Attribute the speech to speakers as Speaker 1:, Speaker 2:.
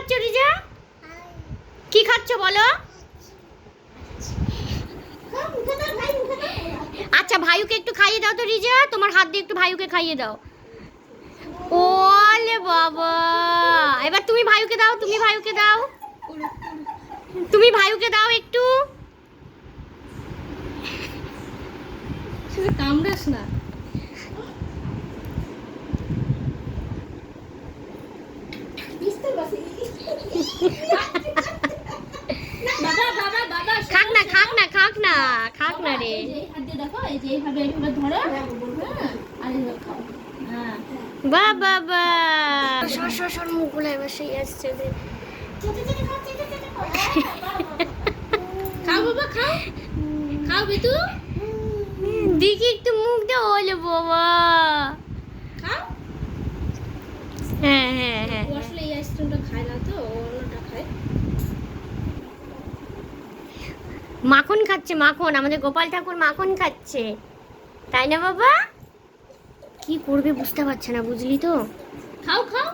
Speaker 1: খাচ্ছ রিজা? কি খাচ্ছ বলো? আচ্ছা ভাইকে একটু খাইয়ে দাও তো রিজা, তোমার হাত দিয়ে একটু ভাইকে খাইয়ে দাও। ওলে বাবা, এবার তুমি ভাইকে দাও, তুমি ভাইকে দাও, তুমি ভাইকে দাও একটু।
Speaker 2: কামড়াস না।
Speaker 1: খাক না খাক না খাক না খাক না রে।
Speaker 2: দেখো এই যে এইভাবে এইভাবে ধরো আর এইভাবে খাও। হ্যাঁ
Speaker 1: বা বাবা সর মুখগুলো এবার সেই আসছে।
Speaker 2: খাও বাবা খাও, খাও বিতু,
Speaker 1: দেখি একটু মুখ দাও। ওলে বাবা
Speaker 2: খাও।
Speaker 1: হ্যাঁ হ্যাঁ হ্যাঁ
Speaker 2: ও আসলে এই আইসক্রিমটা খায় না তো, ও অন্যটা খায়।
Speaker 1: মাখন খাচ্ছে, মাখন, আমাদের গোপাল ঠাকুর মাখন খাচ্ছে, তাই না বাবা? কি করবে বুঝতে পারছে না, বুঝলি তো।
Speaker 2: খাও খাও।